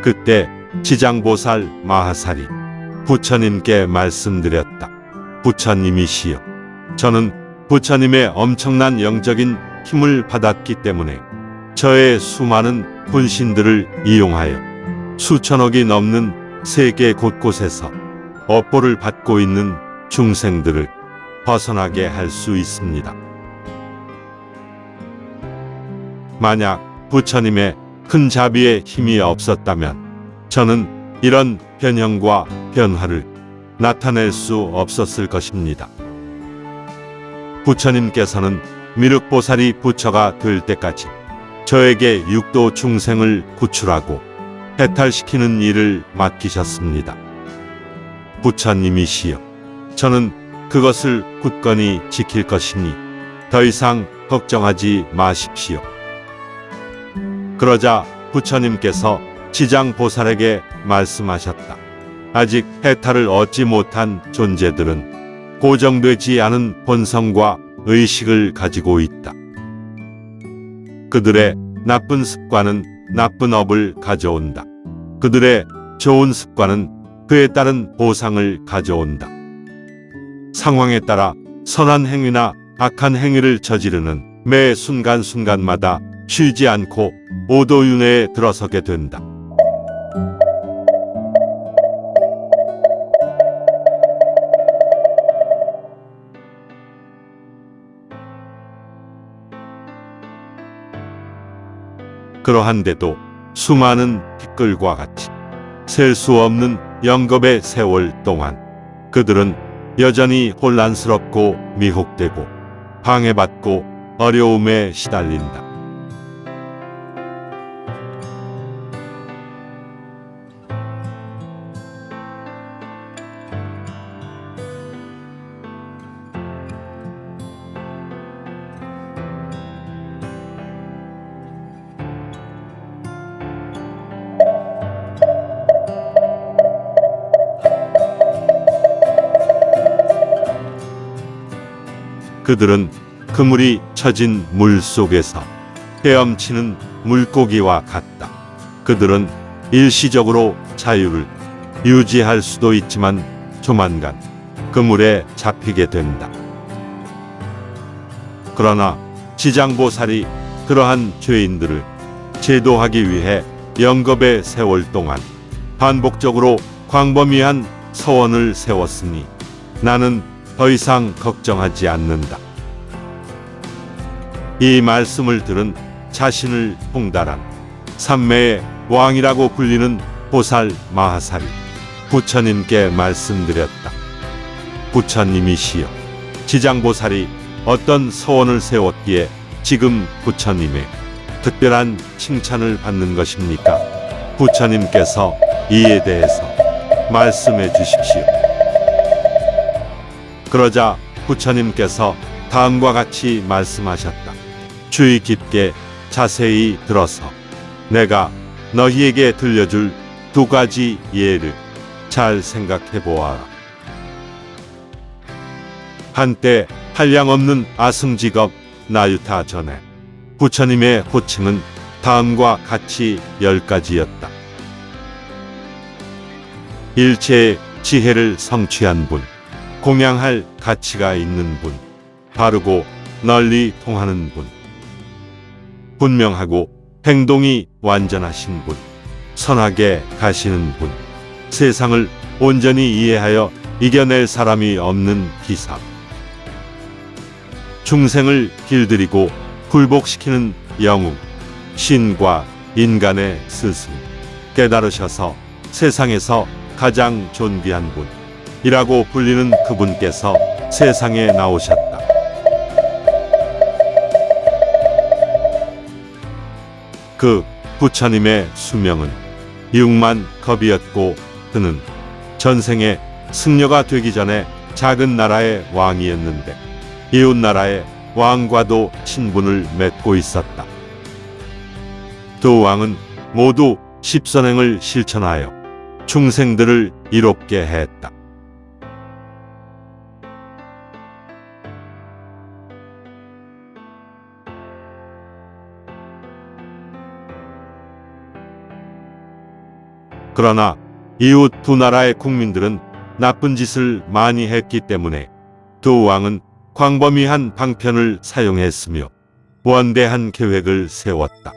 그때 지장보살 마하살이 부처님께 말씀드렸다. 부처님이시여, 저는 부처님의 엄청난 영적인 힘을 받았기 때문에 저의 수많은 분신들을 이용하여 수천억이 넘는 세계 곳곳에서 업보를 받고 있는 중생들을 벗어나게 할 수 있습니다. 만약 부처님의 큰 자비의 힘이 없었다면 저는 이런 변형과 변화를 나타낼 수 없었을 것입니다. 부처님께서는 미륵보살이 부처가 될 때까지 저에게 육도 중생을 구출하고 해탈시키는 일을 맡기셨습니다. 부처님이시여, 저는 그것을 굳건히 지킬 것이니 더 이상 걱정하지 마십시오. 그러자 부처님께서 지장보살에게 말씀하셨다. 아직 해탈을 얻지 못한 존재들은 고정되지 않은 본성과 의식을 가지고 있다. 그들의 나쁜 습관은 나쁜 업을 가져온다. 그들의 좋은 습관은 그에 따른 보상을 가져온다. 상황에 따라 선한 행위나 악한 행위를 저지르는 매 순간순간마다 쉬지 않고 오도윤회에 들어서게 된다. 그러한데도 수많은 티끌과 같이 셀 수 없는 영겁의 세월 동안 그들은 여전히 혼란스럽고 미혹되고 방해받고 어려움에 시달린다. 그들은 그물이 쳐진 물 속에서 헤엄치는 물고기와 같다. 그들은 일시적으로 자유를 유지할 수도 있지만 조만간 그물에 잡히게 된다. 그러나 지장보살이 그러한 죄인들을 제도하기 위해 영겁의 세월 동안 반복적으로 광범위한 서원을 세웠으니 나는 더 이상 걱정하지 않는다. 이 말씀을 들은 자신을 통달한 삼매의 왕이라고 불리는 보살 마하살이 부처님께 말씀드렸다. 부처님이시여, 지장보살이 어떤 서원을 세웠기에 지금 부처님의 특별한 칭찬을 받는 것입니까? 부처님께서 이에 대해서 말씀해 주십시오. 그러자 부처님께서 다음과 같이 말씀하셨다. 주의 깊게 자세히 들어서 내가 너희에게 들려줄 두 가지 예를 잘 생각해 보아라. 한때 한량없는 아승직업 나유타 전에 부처님의 호칭은 다음과 같이 10가지였다. 일체의 지혜를 성취한 분, 공양할 가치가 있는 분, 바르고 널리 통하는 분, 분명하고 행동이 완전하신 분, 선하게 가시는 분, 세상을 온전히 이해하여 이겨낼 사람이 없는 기사, 중생을 길들이고 굴복시키는 영웅, 신과 인간의 스승, 깨달으셔서 세상에서 가장 존귀한 분 이라고 불리는 그분께서 세상에 나오셨다. 그 부처님의 수명은 6만 겁이었고 그는 전생에 승려가 되기 전에 작은 나라의 왕이었는데 이웃 나라의 왕과도 친분을 맺고 있었다. 두 왕은 모두 십선행을 실천하여 중생들을 이롭게 했다. 그러나 이웃 두 나라의 국민들은 나쁜 짓을 많이 했기 때문에 두 왕은 광범위한 방편을 사용했으며 원대한 계획을 세웠다.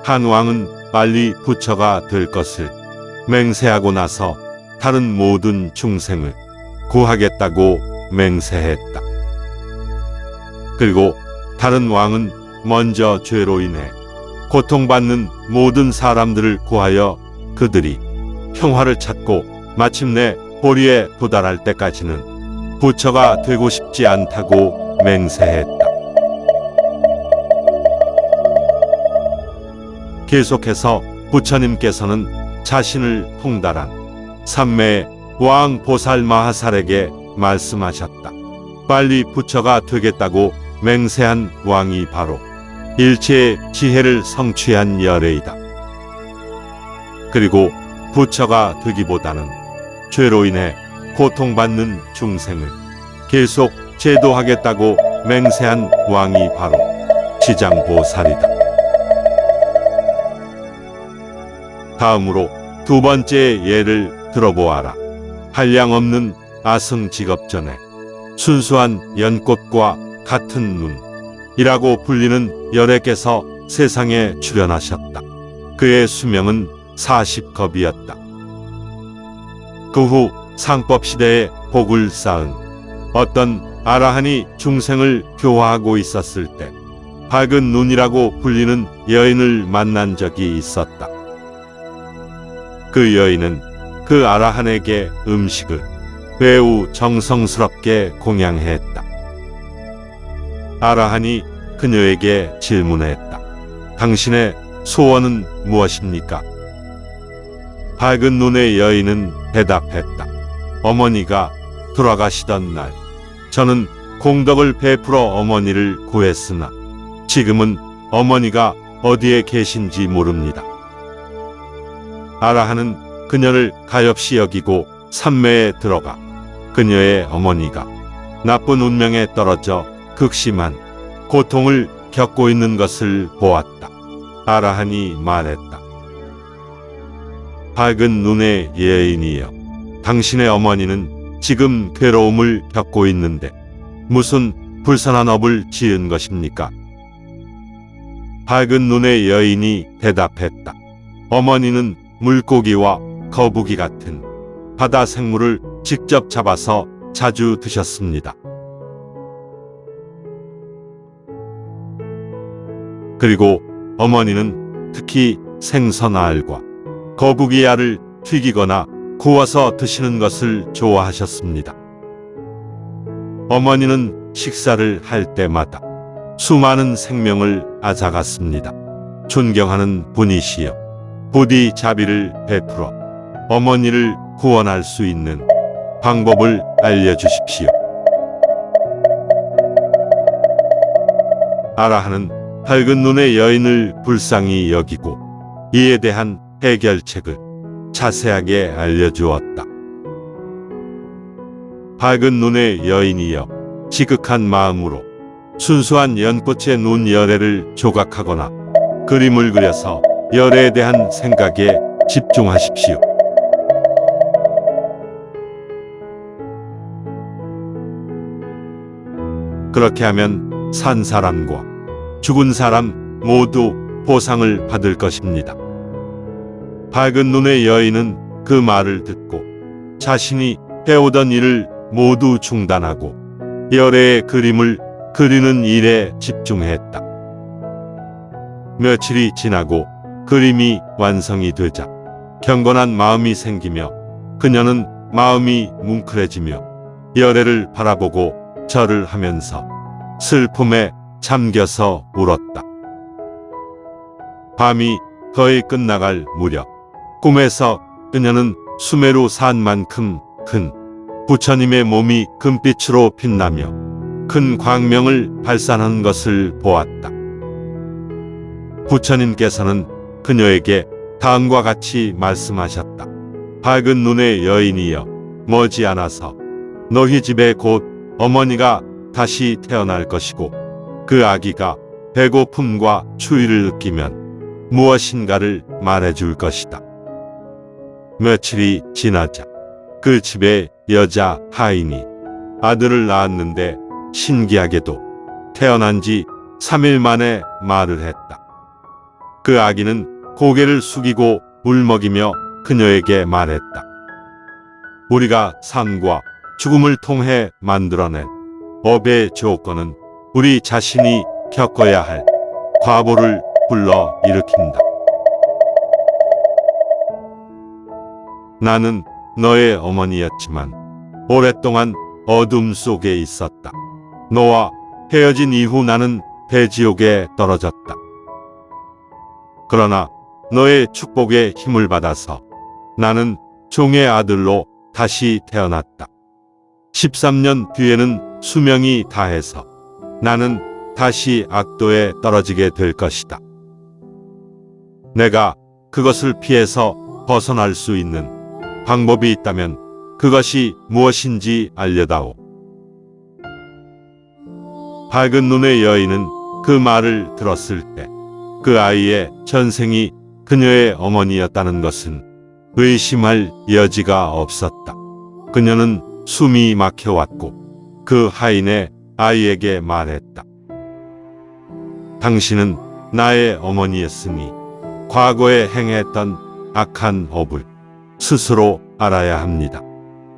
한 왕은 빨리 부처가 될 것을 맹세하고 나서 다른 모든 중생을 구하겠다고 맹세했다. 그리고 다른 왕은 먼저 죄로 인해 고통받는 모든 사람들을 구하여 그들이 평화를 찾고 마침내 보리에 도달할 때까지는 부처가 되고 싶지 않다고 맹세했다. 계속해서 부처님께서는 자신을 통달한 삼매의 왕 보살 마하살에게 말씀하셨다. 빨리 부처가 되겠다고 맹세한 왕이 바로 일체의 지혜를 성취한 열애이다. 그리고 부처가 되기보다는 죄로 인해 고통받는 중생을 계속 제도하겠다고 맹세한 왕이 바로 지장보살이다. 다음으로 두 번째 예를 들어보아라. 한량없는 아승직업전에 순수한 연꽃과 같은 눈이라고 불리는 열애께서 세상에 출현하셨다. 그의 수명은 40겁이었다. 그 후 상법시대에 복을 쌓은 어떤 아라한이 중생을 교화하고 있었을 때 밝은 눈이라고 불리는 여인을 만난 적이 있었다. 그 여인은 그 아라한에게 음식을 매우 정성스럽게 공양했다. 아라한이 그녀에게 질문했다. 당신의 소원은 무엇입니까? 밝은 눈의 여인은 대답했다. 어머니가 돌아가시던 날 저는 공덕을 베풀어 어머니를 구했으나 지금은 어머니가 어디에 계신지 모릅니다. 아라한은 그녀를 가엾이 여기고 삼매에 들어가 그녀의 어머니가 나쁜 운명에 떨어져 극심한 고통을 겪고 있는 것을 보았다. 아라한이 말했다. 밝은 눈의 여인이여, 당신의 어머니는 지금 괴로움을 겪고 있는데 무슨 불선한 업을 지은 것입니까? 밝은 눈의 여인이 대답했다. 어머니는 물고기와 거북이 같은 바다 생물을 직접 잡아서 자주 드셨습니다. 그리고 어머니는 특히 생선알과 거북이 알을 튀기거나 구워서 드시는 것을 좋아하셨습니다. 어머니는 식사를 할 때마다 수많은 생명을 앗아갔습니다. 존경하는 분이시여, 부디 자비를 베풀어 어머니를 구원할 수 있는 방법을 알려주십시오. 아라한은 밝은 눈의 여인을 불쌍히 여기고 이에 대한 해결책을 자세하게 알려주었다. 밝은 눈의 여인이여, 지극한 마음으로 순수한 연꽃의 눈 열애를 조각하거나 그림을 그려서 열애에 대한 생각에 집중하십시오. 그렇게 하면 산 사람과 죽은 사람 모두 보상을 받을 것입니다. 밝은 눈의 여인은 그 말을 듣고 자신이 해오던 일을 모두 중단하고 열애의 그림을 그리는 일에 집중했다. 며칠이 지나고 그림이 완성이 되자 경건한 마음이 생기며 그녀는 마음이 뭉클해지며 열애를 바라보고 절을 하면서 슬픔에 잠겨서 울었다. 밤이 거의 끝나갈 무렵 꿈에서 그녀는 수메루 산만큼 큰 부처님의 몸이 금빛으로 빛나며 큰 광명을 발산한 것을 보았다. 부처님께서는 그녀에게 다음과 같이 말씀하셨다. 밝은 눈의 여인이여, 머지않아서 너희 집에 곧 어머니가 다시 태어날 것이고 그 아기가 배고픔과 추위를 느끼면 무엇인가를 말해줄 것이다. 며칠이 지나자 그 집에 여자 하인이 아들을 낳았는데 신기하게도 태어난 지 3일 만에 말을 했다. 그 아기는 고개를 숙이고 울먹이며 그녀에게 말했다. 우리가 삶과 죽음을 통해 만들어낸 법의 조건은 우리 자신이 겪어야 할 과보를 불러 일으킨다. 나는 너의 어머니였지만 오랫동안 어둠 속에 있었다. 너와 헤어진 이후 나는 대지옥에 떨어졌다. 그러나 너의 축복에 힘을 받아서 나는 종의 아들로 다시 태어났다. 13년 뒤에는 수명이 다해서 나는 다시 악도에 떨어지게 될 것이다. 내가 그것을 피해서 벗어날 수 있는 방법이 있다면 그것이 무엇인지 알려다오. 밝은 눈의 여인은 그 말을 들었을 때 그 아이의 전생이 그녀의 어머니였다는 것은 의심할 여지가 없었다. 그녀는 숨이 막혀왔고 그 하인의 아이에게 말했다. 당신은 나의 어머니였으니 과거에 행했던 악한 업을 스스로 알아야 합니다.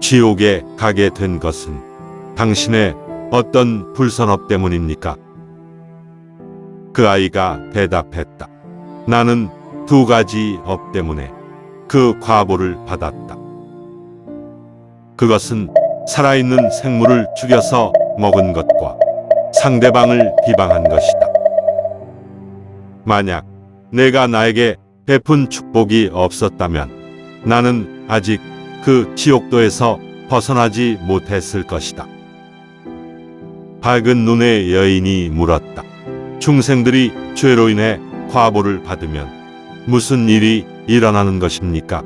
지옥에 가게 된 것은 당신의 어떤 불선업 때문입니까? 그 아이가 대답했다. 나는 2가지 업 때문에 그 과보를 받았다. 그것은 살아있는 생물을 죽여서 먹은 것과 상대방을 비방한 것이다. 만약 내가 나에게 베푼 축복이 없었다면 나는 아직 그 지옥도에서 벗어나지 못했을 것이다. 밝은 눈의 여인이 물었다. 중생들이 죄로 인해 과보를 받으면 무슨 일이 일어나는 것입니까?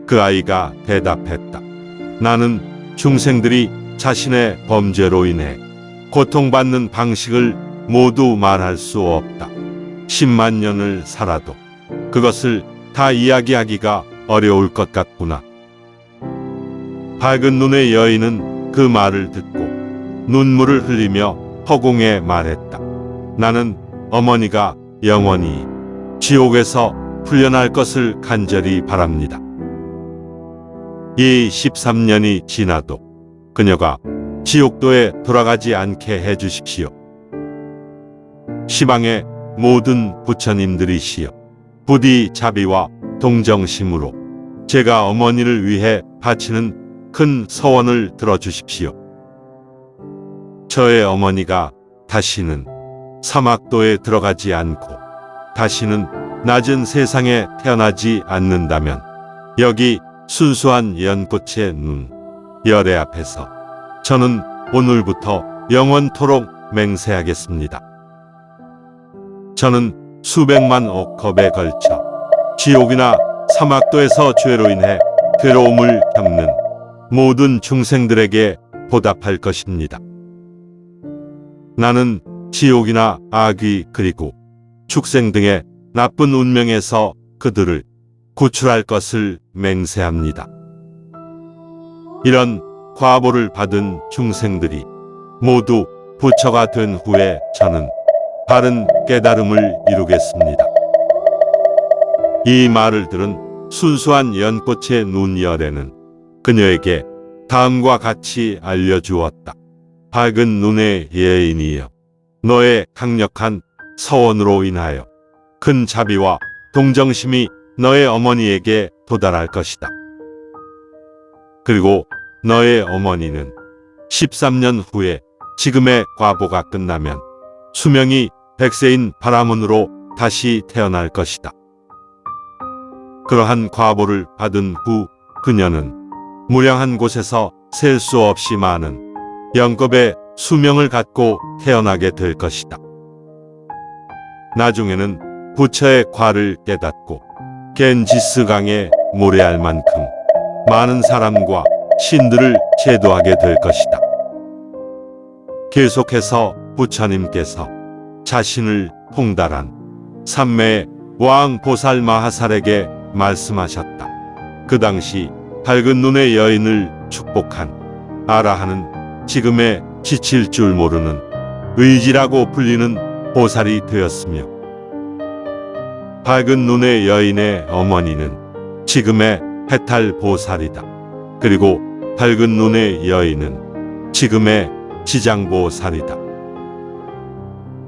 그 아이가 대답했다. 나는 중생들이 자신의 범죄로 인해 고통받는 방식을 모두 말할 수 없다. 10만 년을 살아도 그것을 다 이야기하기가 어려울 것 같구나. 밝은 눈의 여인은 그 말을 듣고 눈물을 흘리며 허공에 말했다. 나는 어머니가 영원히 지옥에서 풀려날 것을 간절히 바랍니다. 이 13년이 지나도 그녀가 지옥도에 돌아가지 않게 해주십시오. 시방의 모든 부처님들이시여, 부디 자비와 동정심으로 제가 어머니를 위해 바치는 큰 서원을 들어주십시오. 저의 어머니가 다시는 사막도에 들어가지 않고 다시는 낮은 세상에 태어나지 않는다면 여기 순수한 연꽃의 눈, 열애 앞에서 저는 오늘부터 영원토록 맹세하겠습니다. 저는 수백만 억겁에 걸쳐 지옥이나 사막도에서 죄로 인해 괴로움을 겪는 모든 중생들에게 보답할 것입니다. 나는 지옥이나 악귀 그리고 축생 등의 나쁜 운명에서 그들을 구출할 것을 맹세합니다. 이런 과보를 받은 중생들이 모두 부처가 된 후에 저는 바른 깨달음을 이루겠습니다. 이 말을 들은 순수한 연꽃의 눈열에는 그녀에게 다음과 같이 알려주었다. 밝은 눈의 여인이여, 너의 강력한 서원으로 인하여 큰 자비와 동정심이 너의 어머니에게 도달할 것이다. 그리고 너의 어머니는 13년 후에 지금의 과보가 끝나면 수명이 100세인 바라문으로 다시 태어날 것이다. 그러한 과보를 받은 후 그녀는 무량한 곳에서 셀 수 없이 많은 영겁의 수명을 갖고 태어나게 될 것이다. 나중에는 부처의 과를 깨닫고 겐지스 강에 모래알 만큼 많은 사람과 신들을 제도하게 될 것이다. 계속해서 부처님께서 자신을 통달한 삼매의 왕 보살 마하살에게 말씀하셨다. 그 당시 밝은 눈의 여인을 축복한 아라하는 지금의 지칠 줄 모르는 의지라고 불리는 보살이 되었으며, 밝은 눈의 여인의 어머니는 지금의 해탈 보살이다. 그리고 밝은 눈의 여인은 지금의 지장보살이다.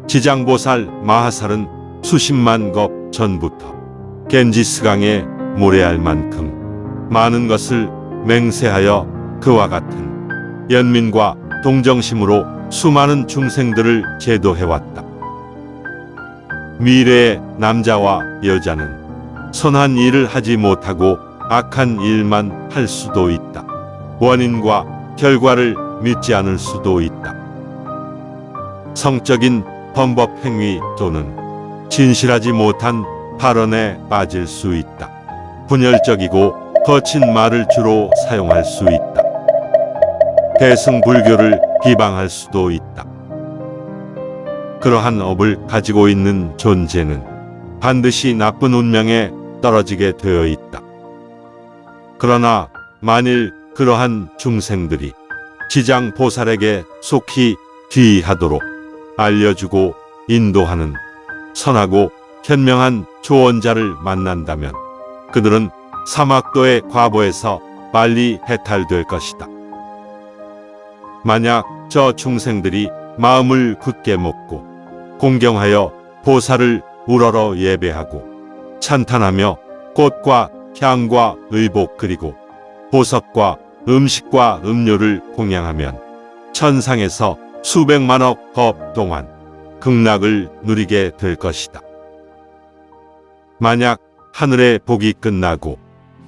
지장보살 마하살은 수십만 겁 전부터 겐지스강에 모래알 만큼 많은 것을 맹세하여 그와 같은 연민과 동정심으로 수많은 중생들을 제도해왔다. 미래의 남자와 여자는 선한 일을 하지 못하고 악한 일만 할 수도 있다. 원인과 결과를 믿지 않을 수도 있다. 성적인 범법 행위 또는 진실하지 못한 발언에 빠질 수 있다. 분열적이고 거친 말을 주로 사용할 수 있다. 대승불교를 비방할 수도 있다. 그러한 업을 가지고 있는 존재는 반드시 나쁜 운명에 떨어지게 되어 있다. 그러나 만일 그러한 중생들이 지장보살에게 속히 귀의하도록 알려주고 인도하는 선하고 현명한 조언자를 만난다면 그들은 사막도의 과보에서 빨리 해탈될 것이다. 만약 저 중생들이 마음을 굳게 먹고 공경하여 보살을 우러러 예배하고 찬탄하며 꽃과 향과 의복 그리고 보석과 음식과 음료를 공양하면 천상에서 수백만억 법 동안 극락을 누리게 될 것이다. 만약 하늘의 복이 끝나고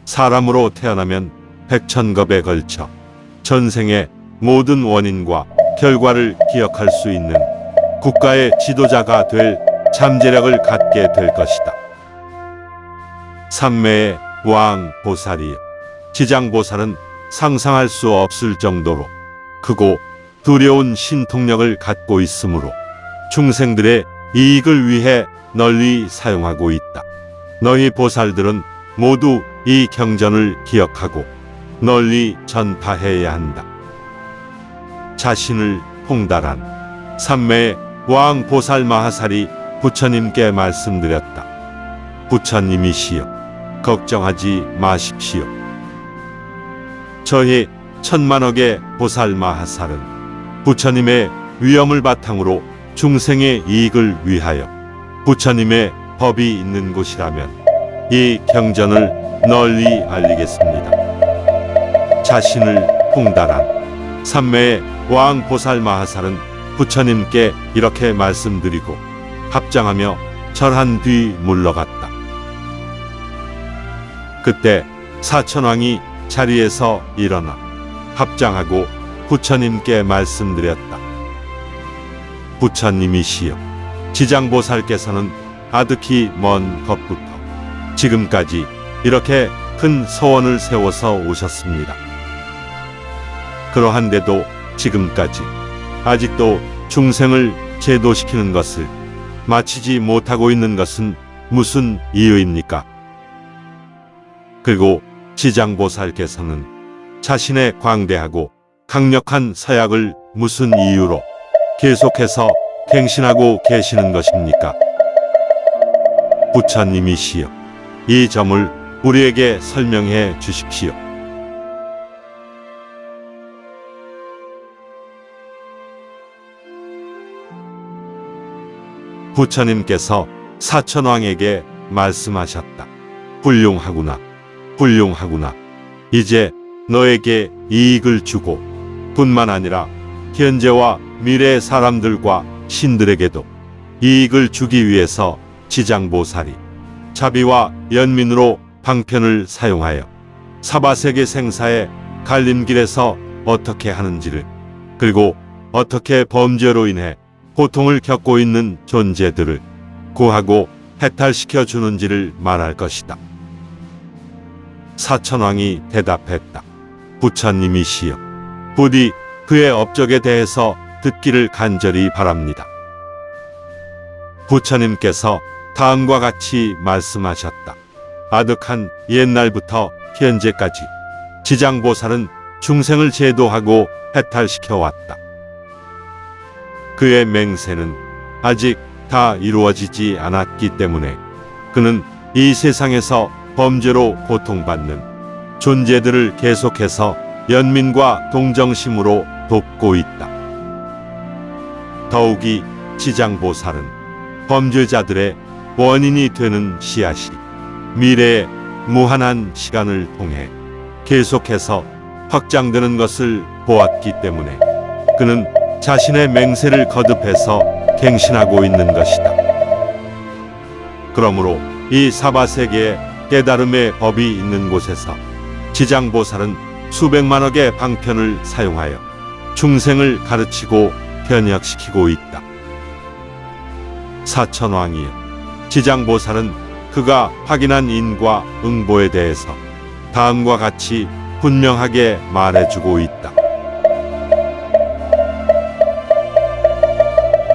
사람으로 태어나면 백천겁에 걸쳐 전생의 모든 원인과 결과를 기억할 수 있는 국가의 지도자가 될 잠재력을 갖게 될 것이다. 삼매의 왕 보살이여, 지장보살은 상상할 수 없을 정도로 크고 두려운 신통력을 갖고 있으므로 중생들의 이익을 위해 널리 사용하고 있다. 너희 보살들은 모두 이 경전을 기억하고 널리 전파해야 한다. 자신을 통달한 삼매의 왕 보살 마하살이 부처님께 말씀드렸다. 부처님이시여, 걱정하지 마십시오. 저희 천만억의 보살 마하살은 부처님의 위엄을 바탕으로 중생의 이익을 위하여 부처님의 법이 있는 곳이라면 이 경전을 널리 알리겠습니다. 자신을 통달한 삼매의 왕 보살 마하살은 부처님께 이렇게 말씀드리고 합장하며 절한 뒤 물러갔다. 그때 사천왕이 자리에서 일어나 합장하고 부처님께 말씀드렸다. 부처님이시여, 지장보살께서는 아득히 먼 것부터 지금까지 이렇게 큰 소원을 세워서 오셨습니다. 그러한데도 지금까지 아직도 중생을 제도시키는 것을 마치지 못하고 있는 것은 무슨 이유입니까? 그리고 지장보살께서는 자신의 광대하고 강력한 서약을 무슨 이유로 계속해서 갱신하고 계시는 것입니까? 부처님이시여, 이 점을 우리에게 설명해 주십시오. 부처님께서 사천왕에게 말씀하셨다. 훌륭하구나, 훌륭하구나. 이제 너에게 이익을 주고 뿐만 아니라 현재와 미래의 사람들과 신들에게도 이익을 주기 위해서 지장보살이 자비와 연민으로 방편을 사용하여 사바세계 생사의 갈림길에서 어떻게 하는지를, 그리고 어떻게 범죄로 인해 고통을 겪고 있는 존재들을 구하고 해탈시켜 주는지를 말할 것이다. 사천왕이 대답했다. 부처님이시여, 부디 그의 업적에 대해서 듣기를 간절히 바랍니다. 부처님께서 다음과 같이 말씀하셨다. 아득한 옛날부터 현재까지 지장보살은 중생을 제도하고 해탈시켜 왔다. 그의 맹세는 아직 다 이루어지지 않았기 때문에 그는 이 세상에서 범죄로 고통받는 존재들을 계속해서 연민과 동정심으로 돕고 있다. 더욱이 지장보살은 범죄자들의 원인이 되는 씨앗이 미래의 무한한 시간을 통해 계속해서 확장되는 것을 보았기 때문에 그는 자신의 맹세를 거듭해서 갱신하고 있는 것이다. 그러므로 이 사바세계에 깨달음의 법이 있는 곳에서 지장보살은 수백만억의 방편을 사용하여 중생을 가르치고 변혁시키고 있다. 사천왕이여, 지장보살은 그가 확인한 인과 응보에 대해서 다음과 같이 분명하게 말해주고 있다.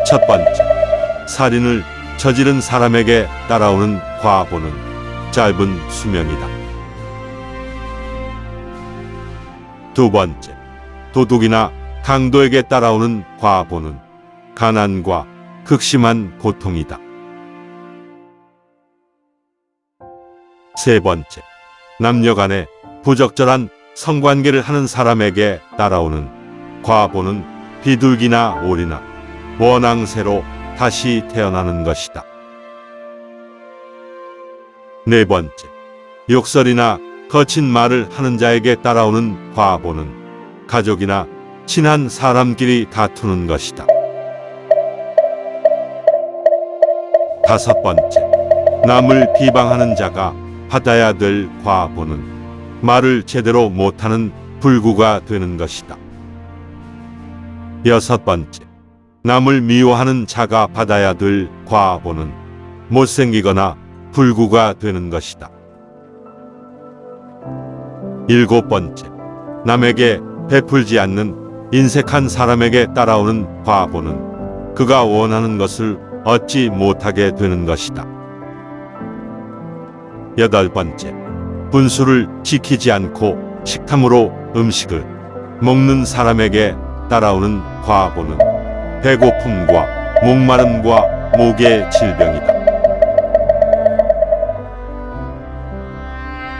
첫 번째, 살인을 저지른 사람에게 따라오는 과보는 짧은 수명이다. 두 번째, 도둑이나 강도에게 따라오는 과보는 가난과 극심한 고통이다. 세 번째, 남녀 간에 부적절한 성관계를 하는 사람에게 따라오는 과보는 비둘기나 오리나 원앙새로 다시 태어나는 것이다. 네 번째, 욕설이나 거친 말을 하는 자에게 따라오는 과보는 가족이나 친한 사람끼리 다투는 것이다. 다섯 번째, 남을 비방하는 자가 받아야 될 과보는 말을 제대로 못하는 불구가 되는 것이다. 여섯 번째, 남을 미워하는 자가 받아야 될 과보는 못생기거나 불구가 되는 것이다. 일곱 번째, 남에게 베풀지 않는 인색한 사람에게 따라오는 과보는 그가 원하는 것을 얻지 못하게 되는 것이다. 여덟 번째, 분수를 지키지 않고 식탐으로 음식을 먹는 사람에게 따라오는 과보는 배고픔과 목마름과 목의 질병이다.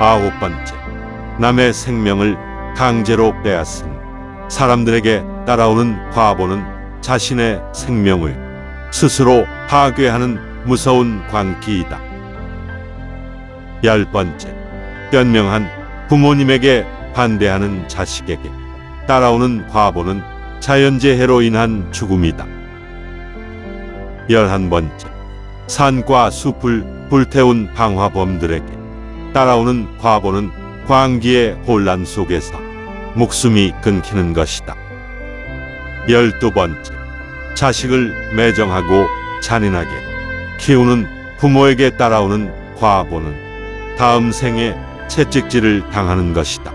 아홉 번째, 남의 생명을 강제로 빼앗은 사람들에게 따라오는 과보는 자신의 생명을 스스로 파괴하는 무서운 광기이다. 열 번째, 변명한 부모님에게 반대하는 자식에게 따라오는 과보는 자연재해로 인한 죽음이다. 11번째, 산과 숲을 불태운 방화범들에게 따라오는 과보는 광기의 혼란 속에서 목숨이 끊기는 것이다. 12번째, 자식을 매정하고 잔인하게 키우는 부모에게 따라오는 과보는 다음 생에 채찍질을 당하는 것이다.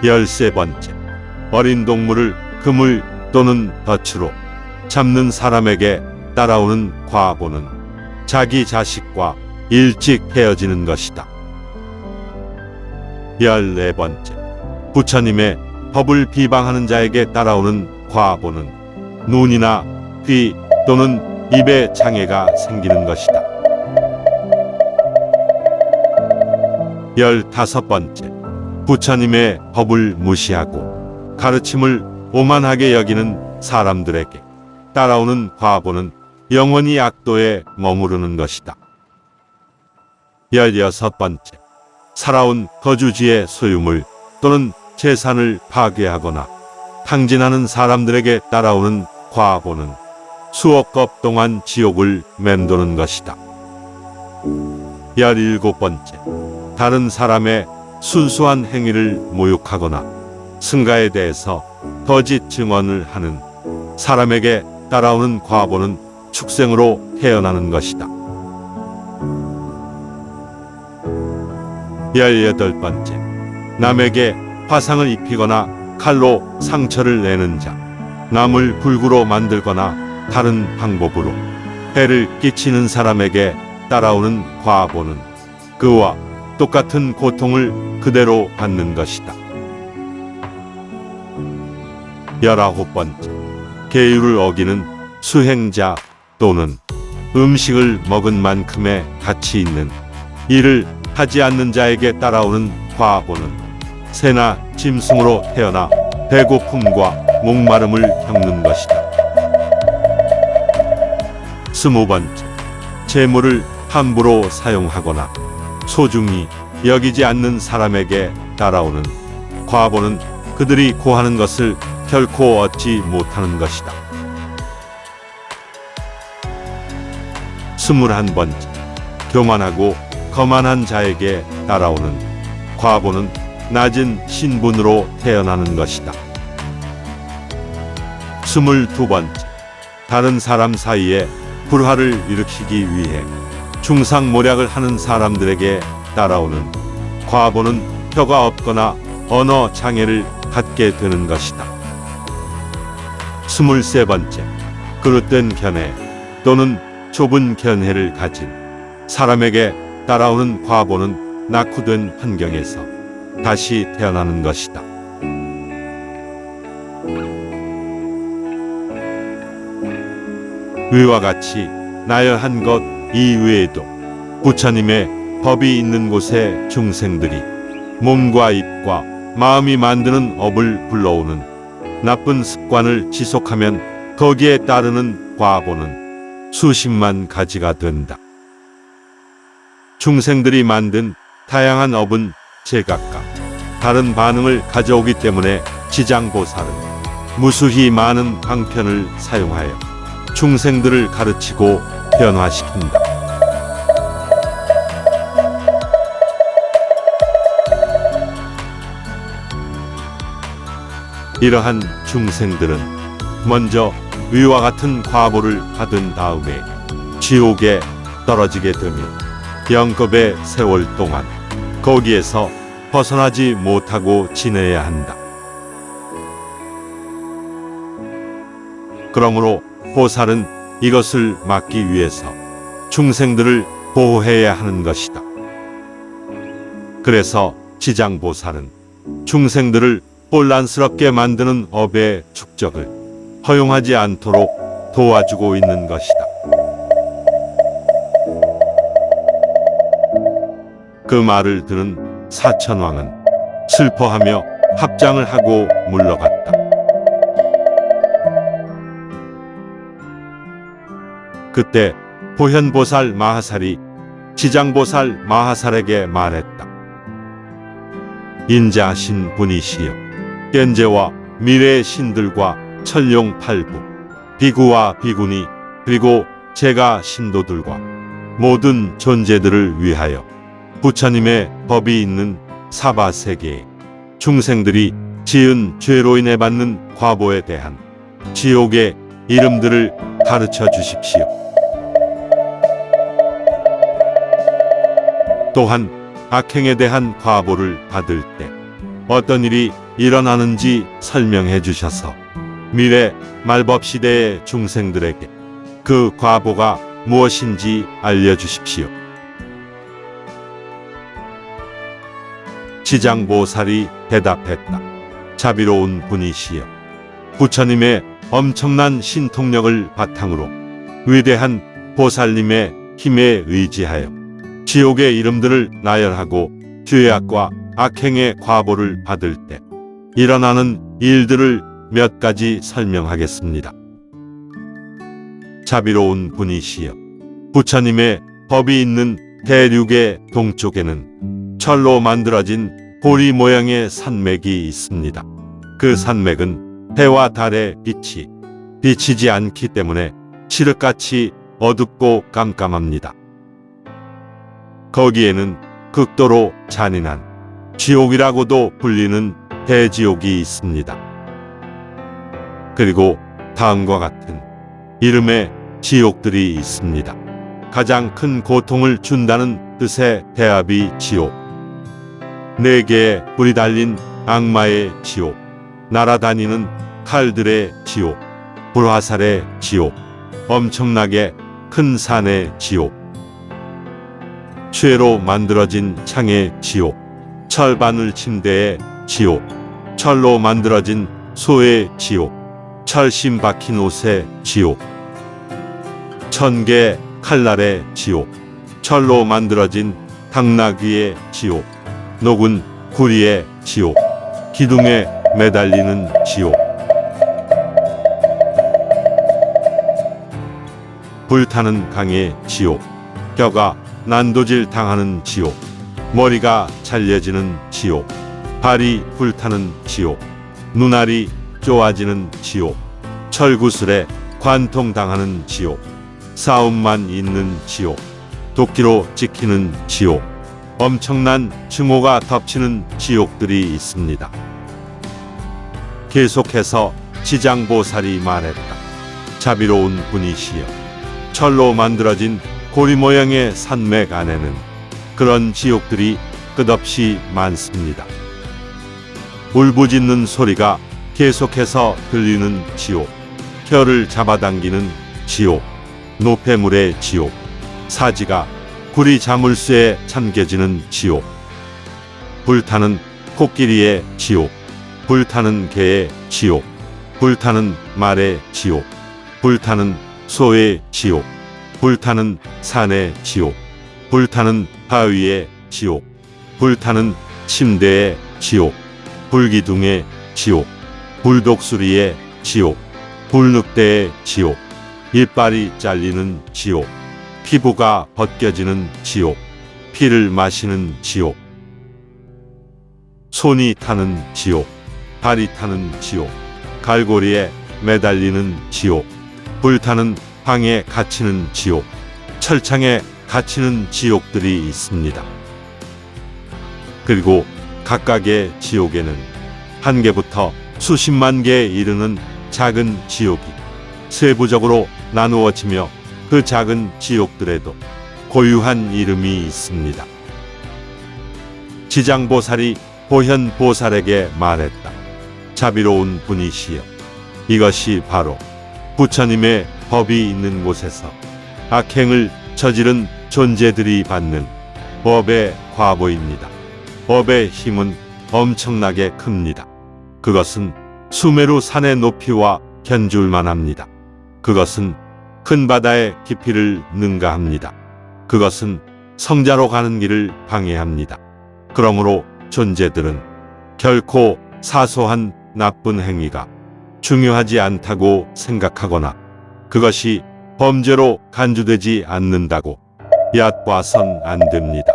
13번째, 어린 동물을 그물 또는 덫으로 잡는 사람에게 따라오는 과보는 자기 자식과 일찍 헤어지는 것이다. 14번째, 부처님의 법을 비방하는 자에게 따라오는 과보는 눈이나 귀 또는 입에 장애가 생기는 것이다. 15번째, 부처님의 법을 무시하고 가르침을 오만하게 여기는 사람들에게 따라오는 과보는 영원히 악도에 머무르는 것이다. 16번째, 살아온 거주지의 소유물 또는 재산을 파괴하거나 탕진하는 사람들에게 따라오는 과보는 수억 겁 동안 지옥을 맴도는 것이다. 17번째, 다른 사람의 순수한 행위를 모욕하거나 승가에 대해서 거짓 증언을 하는 사람에게 따라오는 과보는 축생으로 태어나는 것이다. 18번째, 남에게 화상을 입히거나 칼로 상처를 내는 자, 남을 불구로 만들거나 다른 방법으로 해를 끼치는 사람에게 따라오는 과보는 그와 똑같은 고통을 그대로 받는 것이다. 19번째, 계율을 어기는 수행자 또는 음식을 먹은 만큼의 가치 있는 일을 하지 않는 자에게 따라오는 과보는 새나 짐승으로 태어나 배고픔과 목마름을 겪는 것이다. 20번째, 재물을 함부로 사용하거나 소중히 여기지 않는 사람에게 따라오는 과보는 그들이 고하는 것을 결코 얻지 못하는 것이다. 21번째, 교만하고 거만한 자에게 따라오는 과보는 낮은 신분으로 태어나는 것이다. 22번째, 다른 사람 사이에 불화를 일으키기 위해 중상모략을 하는 사람들에게 따라오는 과보는 혀가 없거나 언어 장애를 갖게 되는 것이다. 23번째, 그릇된 견해 또는 좁은 견해를 가진 사람에게 따라오는 과보는 낙후된 환경에서 다시 태어나는 것이다. 위와 같이 나열한 것 이외에도 부처님의 법이 있는 곳에 중생들이 몸과 입과 마음이 만드는 업을 불러오는 나쁜 습관을 지속하면 거기에 따르는 과보는 수십만 가지가 된다. 중생들이 만든 다양한 업은 제각각 다른 반응을 가져오기 때문에 지장보살은 무수히 많은 방편을 사용하여 중생들을 가르치고 변화시킨다. 이러한 중생들은 먼저 위와 같은 과보를 받은 다음에 지옥에 떨어지게 되며 영겁의 세월 동안 거기에서 벗어나지 못하고 지내야 한다. 그러므로 보살은 이것을 막기 위해서 중생들을 보호해야 하는 것이다. 그래서 지장보살은 중생들을 혼란스럽게 만드는 업의 축적을 허용하지 않도록 도와주고 있는 것이다. 그 말을 들은 사천왕은 슬퍼하며 합장을 하고 물러갔다. 그때 보현보살 마하살이 지장보살 마하살에게 말했다. 인자하신 분이시여, 현재와 미래의 신들과 천룡 팔부, 비구와 비구니, 그리고 제가 신도들과 모든 존재들을 위하여 부처님의 법이 있는 사바세계에 중생들이 지은 죄로 인해 받는 과보에 대한 지옥의 이름들을 가르쳐 주십시오. 또한 악행에 대한 과보를 받을 때 어떤 일이 일어나는지 설명해 주셔서 미래 말법 시대의 중생들에게 그 과보가 무엇인지 알려주십시오. 지장보살이 대답했다. 자비로운 분이시여, 부처님의 엄청난 신통력을 바탕으로 위대한 보살님의 힘에 의지하여 지옥의 이름들을 나열하고 죄악과 악행의 과보를 받을 때 일어나는 일들을 몇 가지 설명하겠습니다. 자비로운 분이시여, 부처님의 법이 있는 대륙의 동쪽에는 철로 만들어진 보리 모양의 산맥이 있습니다. 그 산맥은 해와 달의 빛이 비치지 않기 때문에 칠흑같이 어둡고 깜깜합니다. 거기에는 극도로 잔인한 지옥이라고도 불리는 대지옥이 있습니다. 그리고 다음과 같은 이름의 지옥들이 있습니다. 가장 큰 고통을 준다는 뜻의 대합이 지옥, 4개의 불이 달린 악마의 지옥, 날아다니는 칼들의 지옥, 불화살의 지옥, 엄청나게 큰 산의 지옥. 죄로 만들어진 창의 지옥. 철바늘 침대의 지옥. 철로 만들어진 소의 지옥. 철심 박힌 옷의 지옥. 1000개 칼날의 지옥. 철로 만들어진 당나귀의 지옥. 녹은 구리의 지옥. 기둥에 매달리는 지옥. 불타는 강의 지옥. 뼈가 난도질 당하는 지옥. 머리가 잘려지는 지옥. 발이 불타는 지옥. 눈알이 쪼아지는 지옥. 철구슬에 관통당하는 지옥. 싸움만 있는 지옥. 도끼로 찍히는 지옥. 엄청난 증오가 덮치는 지옥들이 있습니다. 계속해서 지장보살이 말했다. 자비로운 분이시여, 철로 만들어진 고리 모양의 산맥 안에는 그런 지옥들이 끝없이 많습니다. 울부짖는 소리가 계속해서 들리는 지옥, 혀를 잡아당기는 지옥, 노폐물의 지옥, 사지가 구리 자물쇠에 잠겨지는 지옥, 불타는 코끼리의 지옥, 불타는 개의 지옥, 불타는 말의 지옥, 불타는 소의 지옥, 불타는 산의 지옥, 불타는 바위의 지옥, 불타는 침대의 지옥, 불기둥의 지옥, 불독수리의 지옥, 불늑대의 지옥, 이빨이 잘리는 지옥, 피부가 벗겨지는 지옥, 피를 마시는 지옥, 손이 타는 지옥, 발이 타는 지옥, 갈고리에 매달리는 지옥, 불타는 방에 갇히는 지옥, 철창에 갇히는 지옥들이 있습니다. 그리고 각각의 지옥에는 한 개부터 수십만 개에 이르는 작은 지옥이 세부적으로 나누어지며 그 작은 지옥들에도 고유한 이름이 있습니다. 지장보살이 보현보살에게 말했다. 자비로운 분이시여, 이것이 바로 부처님의 법이 있는 곳에서 악행을 저지른 존재들이 받는 법의 과보입니다. 법의 힘은 엄청나게 큽니다. 그것은 수메루 산의 높이와 견줄만 합니다. 그것은 큰 바다의 깊이를 능가합니다. 그것은 성자로 가는 길을 방해합니다. 그러므로 존재들은 결코 사소한 나쁜 행위가 중요하지 않다고 생각하거나 그것이 범죄로 간주되지 않는다고 얕봐선 안 됩니다.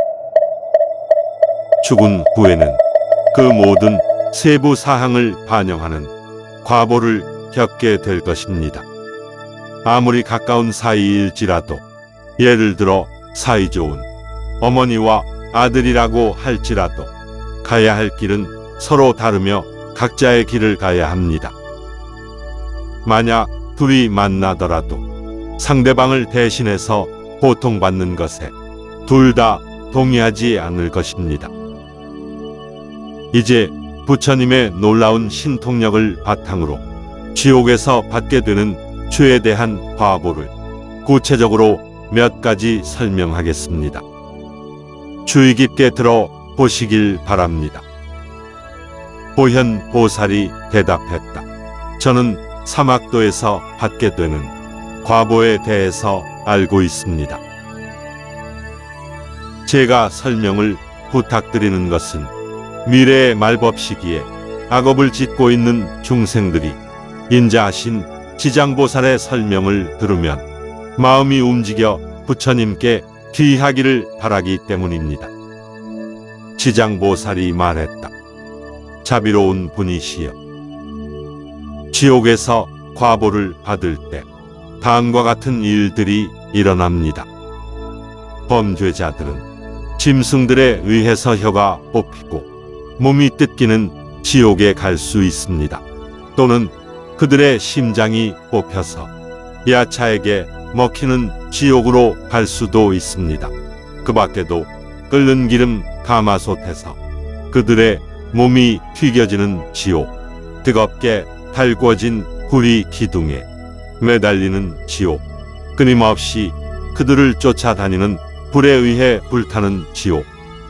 죽은 후에는 그 모든 세부 사항을 반영하는 과보를 겪게 될 것입니다. 아무리 가까운 사이일지라도, 예를 들어 사이 좋은 어머니와 아들이라고 할지라도 가야 할 길은 서로 다르며 각자의 길을 가야 합니다. 만약 둘이 만나더라도 상대방을 대신해서 고통받는 것에 둘 다 동의하지 않을 것입니다. 이제 부처님의 놀라운 신통력을 바탕으로 지옥에서 받게 되는 죄에 대한 과보를 구체적으로 몇 가지 설명하겠습니다. 주의 깊게 들어 보시길 바랍니다. 보현보살이 대답했다. 저는 사막도에서 받게 되는 과보에 대해서 알고 있습니다. 제가 설명을 부탁드리는 것은 미래의 말법 시기에 악업을 짓고 있는 중생들이 인자하신 지장보살의 설명을 들으면 마음이 움직여 부처님께 귀하기를 바라기 때문입니다. 지장보살이 말했다. 자비로운 분이시여, 지옥에서 과보를 받을 때 다음과 같은 일들이 일어납니다. 범죄자들은 짐승들에 의해서 혀가 뽑히고 몸이 뜯기는 지옥에 갈 수 있습니다. 또는 그들의 심장이 뽑혀서 야차에게 먹히는 지옥으로 갈 수도 있습니다. 그 밖에도 끓는 기름 가마솥에서 그들의 몸이 튀겨지는 지옥, 뜨겁게 달구어진 구리 기둥에 매달리는 지옥, 끊임없이 그들을 쫓아다니는 불에 의해 불타는 지옥,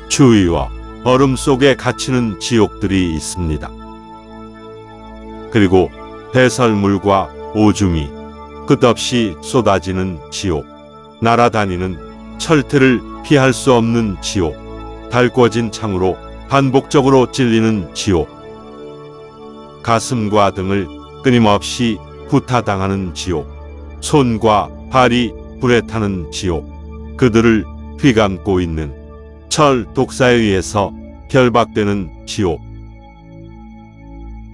추위와 얼음 속에 갇히는 지옥들이 있습니다. 그리고 배설물과 오줌이 끝없이 쏟아지는 지옥, 날아다니는 철퇴를 피할 수 없는 지옥, 달궈진 창으로 반복적으로 찔리는 지옥, 가슴과 등을 끊임없이 구타당하는 지옥, 손과 발이 불에 타는 지옥, 그들을 휘감고 있는 철 독사에 의해서 결박되는 지옥,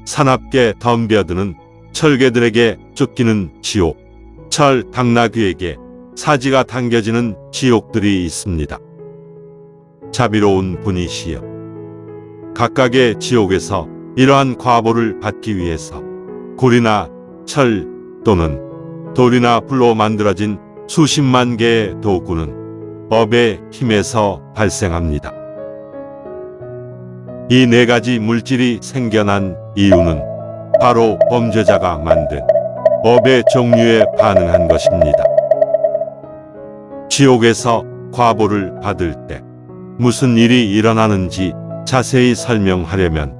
사납게 덤벼드는 철개들에게 쫓기는 지옥, 철 당나귀에게 사지가 당겨지는 지옥들이 있습니다. 자비로운 분이시여, 각각의 지옥에서 이러한 과보를 받기 위해서 굴이나 철 또는 돌이나 불로 만들어진 수십만 개의 도구는 법의 힘에서 발생합니다. 이 네 가지 물질이 생겨난 이유는 바로 범죄자가 만든 법의 종류에 반응한 것입니다. 지옥에서 과보를 받을 때 무슨 일이 일어나는지 자세히 설명하려면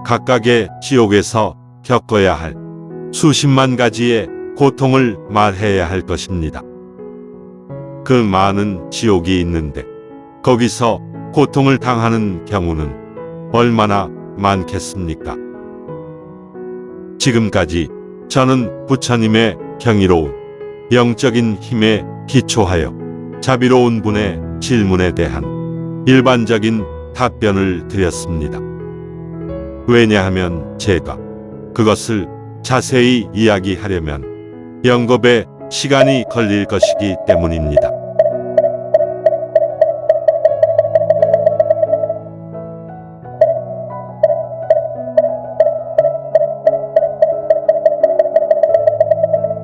각각의 지옥에서 겪어야 할 수십만 가지의 고통을 말해야 할 것입니다. 그 많은 지옥이 있는데 거기서 고통을 당하는 경우는 얼마나 많겠습니까? 지금까지 저는 부처님의 경이로운 영적인 힘에 기초하여 자비로운 분의 질문에 대한 일반적인 답변을 드렸습니다. 왜냐하면 제가 그것을 자세히 이야기하려면 영겁에 시간이 걸릴 것이기 때문입니다.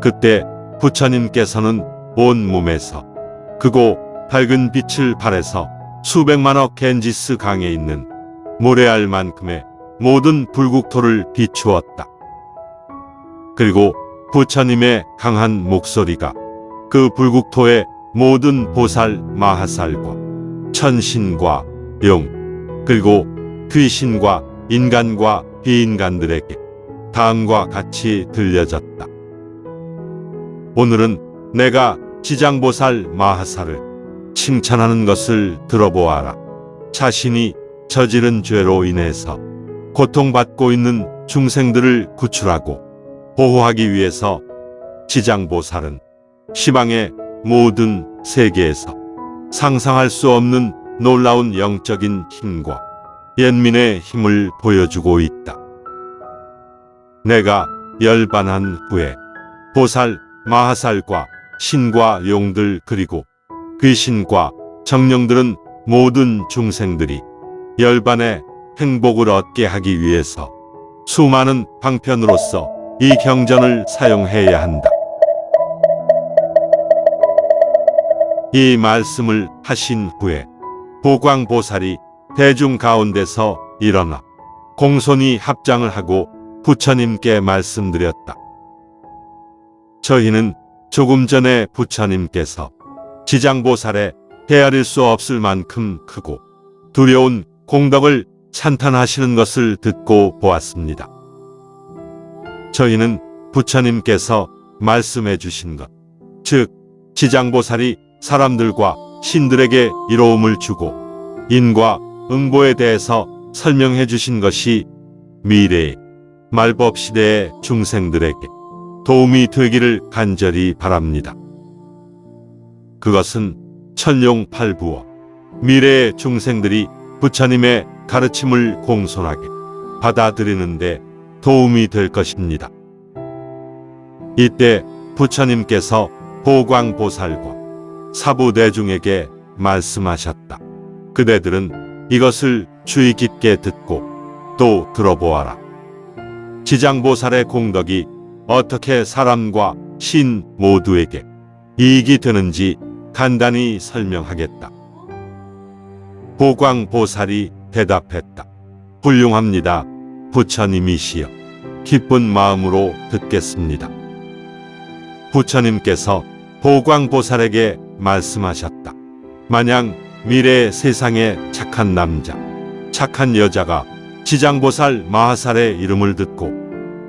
그때 부처님께서는 온 몸에서 크고 밝은 빛을 발해서 수백만억 겐지스 강에 있는 모래알 만큼의 모든 불국토를 비추었다. 그리고 부처님의 강한 목소리가 그 불국토의 모든 보살 마하살과 천신과 용 그리고 귀신과 인간과 비인간들에게 다음과 같이 들려졌다. 오늘은 내가 지장보살 마하살을 칭찬하는 것을 들어보아라. 자신이 저지른 죄로 인해서 고통받고 있는 중생들을 구출하고 보호하기 위해서 지장보살은 시방의 모든 세계에서 상상할 수 없는 놀라운 영적인 힘과 연민의 힘을 보여주고 있다. 내가 열반한 후에 보살 마하살과 신과 용들 그리고 귀신과 정령들은 모든 중생들이 열반의 행복을 얻게 하기 위해서 수많은 방편으로서 이 경전을 사용해야 한다. 이 말씀을 하신 후에 보광보살이 대중 가운데서 일어나 공손히 합장을 하고 부처님께 말씀드렸다. 저희는 조금 전에 부처님께서 지장보살의 헤아릴 수 없을 만큼 크고 두려운 공덕을 찬탄하시는 것을 듣고 보았습니다. 저희는 부처님께서 말씀해 주신 것, 즉 지장보살이 사람들과 신들에게 이로움을 주고 인과 응보에 대해서 설명해 주신 것이 미래의 말법시대의 중생들에게 도움이 되기를 간절히 바랍니다. 그것은 천룡팔부와 미래의 중생들이 부처님의 가르침을 공손하게 받아들이는데 도움이 될 것입니다. 이때 부처님께서 보광보살과 사부대중에게 말씀하셨다. 그대들은 이것을 주의 깊게 듣고 또 들어보아라. 지장보살의 공덕이 어떻게 사람과 신 모두에게 이익이 되는지 간단히 설명하겠다. 보광보살이 대답했다. 훌륭합니다. 부처님이시여, 기쁜 마음으로 듣겠습니다. 부처님께서 보광보살에게 말씀하셨다. 만약 미래의 세상에 착한 남자, 착한 여자가 지장보살 마하살의 이름을 듣고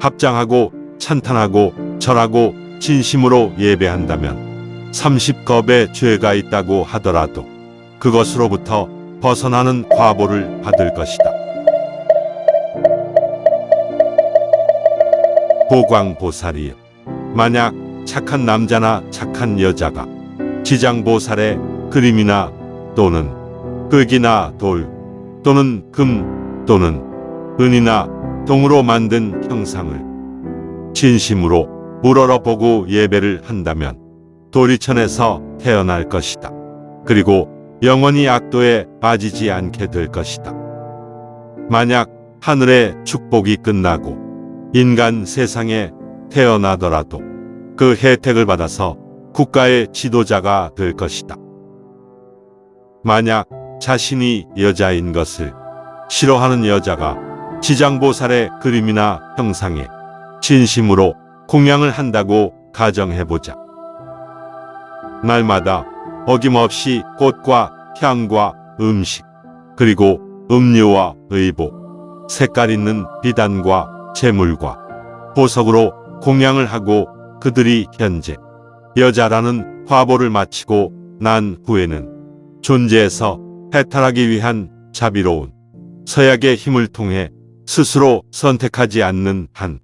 합장하고 찬탄하고 절하고 진심으로 예배한다면 30겁의 죄가 있다고 하더라도 그것으로부터 벗어나는 과보를 받을 것이다. 보광보살이여, 만약 착한 남자나 착한 여자가 지장보살의 그림이나 또는 흙이나 돌 또는 금 또는 은이나 동으로 만든 형상을 진심으로 우러러보고 예배를 한다면 도리천에서 태어날 것이다. 그리고 영원히 악도에 빠지지 않게 될 것이다. 만약 하늘의 축복이 끝나고 인간 세상에 태어나더라도 그 혜택을 받아서 국가의 지도자가 될 것이다. 만약 자신이 여자인 것을 싫어하는 여자가 지장보살의 그림이나 형상에 진심으로 공양을 한다고 가정해보자. 날마다 어김없이 꽃과 향과 음식, 그리고 음료와 의복, 색깔 있는 비단과 재물과 보석으로 공양을 하고 그들이 현재 여자라는 화보를 마치고 난 후에는 존재에서 해탈하기 위한 자비로운 서약의 힘을 통해 스스로 선택하지 않는 한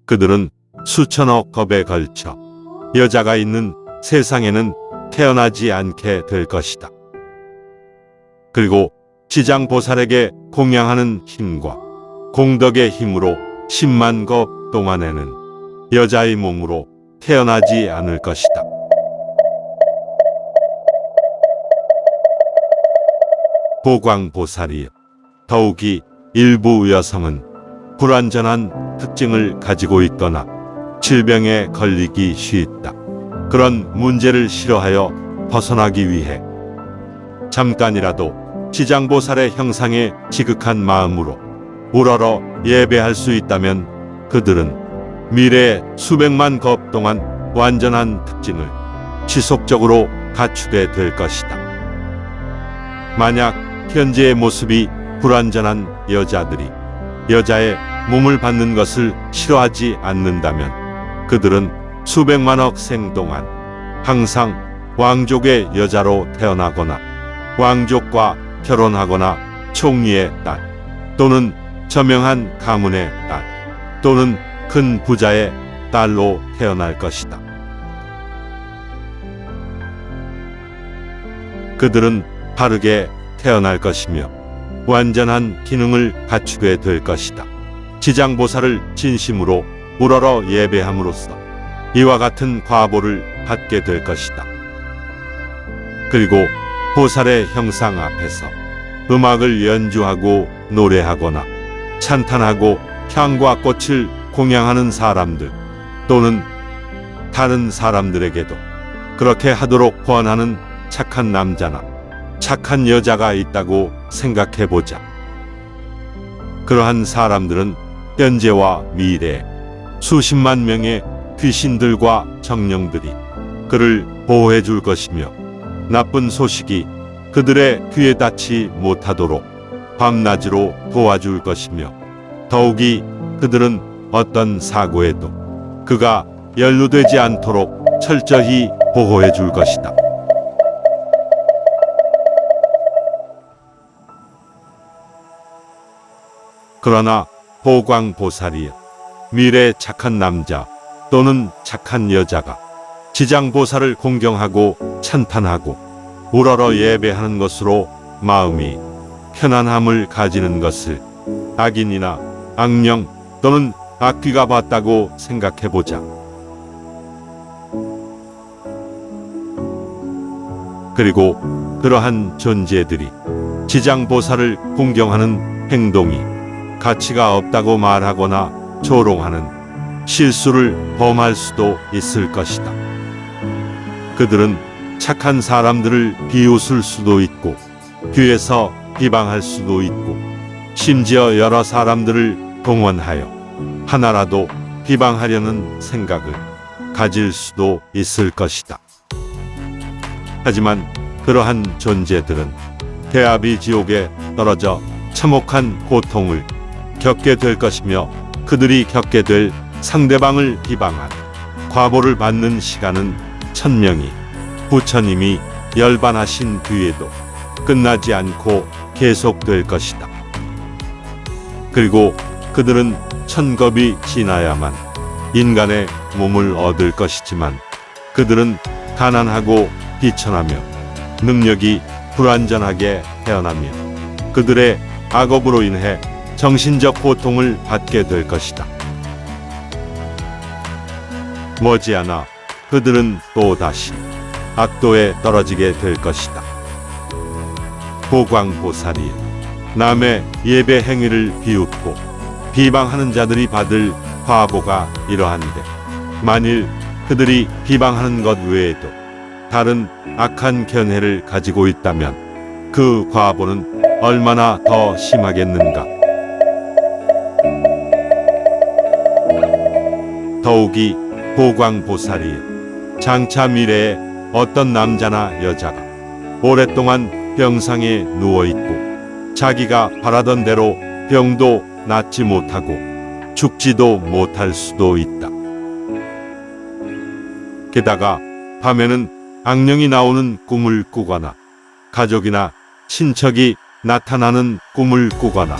그들은 수천억 겁에 걸쳐 여자가 있는 세상에는 태어나지 않게 될 것이다. 그리고 지장보살에게 공양하는 힘과 공덕의 힘으로 10만 겁 동안에는 여자의 몸으로 태어나지 않을 것이다. 보광보살이여, 더욱이 일부 여성은 불완전한 특징을 가지고 있거나 질병에 걸리기 쉽다. 그런 문제를 싫어하여 벗어나기 위해 잠깐이라도 지장보살의 형상에 지극한 마음으로 우러러 예배할 수 있다면 그들은 미래의 수백만 겁 동안 완전한 특징을 지속적으로 갖추게 될 것이다. 만약 현재의 모습이 불완전한 여자들이 여자의 몸을 받는 것을 싫어하지 않는다면 그들은 수백만억 생 동안 항상 왕족의 여자로 태어나거나 왕족과 결혼하거나 총리의 딸 또는 저명한 가문의 딸 또는 큰 부자의 딸로 태어날 것이다. 그들은 바르게 태어날 것이며 완전한 기능을 갖추게 될 것이다. 지장보살을 진심으로 우러러 예배함으로써 이와 같은 과보를 받게 될 것이다. 그리고 보살의 형상 앞에서 음악을 연주하고 노래하거나 찬탄하고 향과 꽃을 공양하는 사람들 또는 다른 사람들에게도 그렇게 하도록 권하는 착한 남자나 착한 여자가 있다고 생각해보자. 그러한 사람들은 현재와 미래에 수십만 명의 귀신들과 정령들이 그를 보호해 줄 것이며 나쁜 소식이 그들의 귀에 닿지 못하도록 밤낮으로 도와줄 것이며 더욱이 그들은 어떤 사고에도 그가 연루되지 않도록 철저히 보호해 줄 것이다. 그러나 보광보살이여, 미래 착한 남자 또는 착한 여자가 지장보살을 공경하고 찬탄하고 우러러 예배하는 것으로 마음이 편안함을 가지는 것을 악인이나 악령 또는 악귀가 봤다고 생각해보자. 그리고 그러한 존재들이 지장보살을 공경하는 행동이 가치가 없다고 말하거나 조롱하는 실수를 범할 수도 있을 것이다. 그들은 착한 사람들을 비웃을 수도 있고 뒤에서 비방할 수도 있고 심지어 여러 사람들을 동원하여 하나라도 비방하려는 생각을 가질 수도 있을 것이다. 하지만 그러한 존재들은 대아비 지옥에 떨어져 참혹한 고통을 겪게 될 것이며 그들이 겪게 될 상대방을 비방한 과보를 받는 시간은 천명이 부처님이 열반하신 뒤에도 끝나지 않고 계속될 것이다. 그리고 그들은 천겁이 지나야만 인간의 몸을 얻을 것이지만 그들은 가난하고 비천하며 능력이 불완전하게 태어나며 그들의 악업으로 인해 정신적 고통을 받게 될 것이다. 머지않아 그들은 또다시 악도에 떨어지게 될 것이다. 보광보살이 남의 예배 행위를 비웃고 비방하는 자들이 받을 과보가 이러한데 만일 그들이 비방하는 것 외에도 다른 악한 견해를 가지고 있다면 그 과보는 얼마나 더 심하겠는가. 더욱이 보광보살이 장차 미래에 어떤 남자나 여자가 오랫동안 병상에 누워있고 자기가 바라던 대로 병도 낫지 못하고 죽지도 못할 수도 있다. 게다가 밤에는 악령이 나오는 꿈을 꾸거나 가족이나 친척이 나타나는 꿈을 꾸거나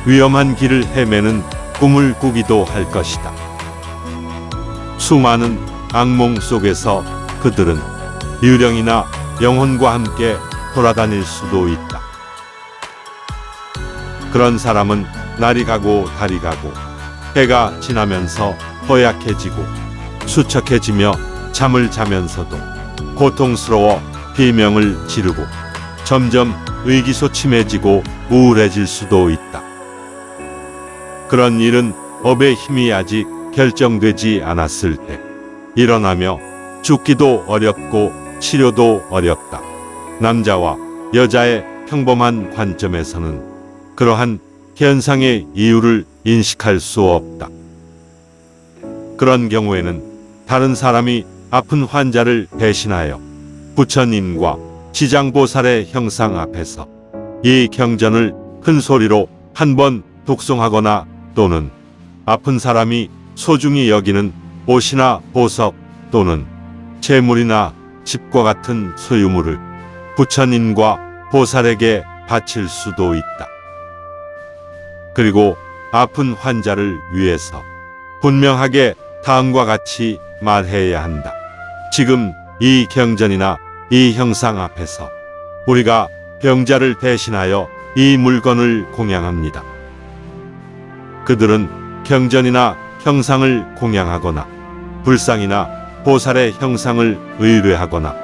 위험한 길을 헤매는 꿈을 꾸기도 할 것이다. 수많은 악몽 속에서 그들은 유령이나 영혼과 함께 돌아다닐 수도 있다. 그런 사람은 날이 가고 달이 가고 해가 지나면서 허약해지고 수척해지며 잠을 자면서도 고통스러워 비명을 지르고 점점 의기소침해지고 우울해질 수도 있다. 그런 일은 업의 힘이 아직 결정되지 않았을 때 일어나며 죽기도 어렵고 치료도 어렵다. 남자와 여자의 평범한 관점에서는 그러한 현상의 이유를 인식할 수 없다. 그런 경우에는 다른 사람이 아픈 환자를 대신하여 부처님과 지장보살의 형상 앞에서 이 경전을 큰 소리로 한번 독송하거나 또는 아픈 사람이 소중히 여기는 옷이나 보석 또는 재물이나 집과 같은 소유물을 부처님과 보살에게 바칠 수도 있다. 그리고 아픈 환자를 위해서 분명하게 다음과 같이 말해야 한다. 지금 이 경전이나 이 형상 앞에서 우리가 병자를 대신하여 이 물건을 공양합니다. 그들은 경전이나 형상을 공양하거나 불상이나 보살의 형상을 의뢰하거나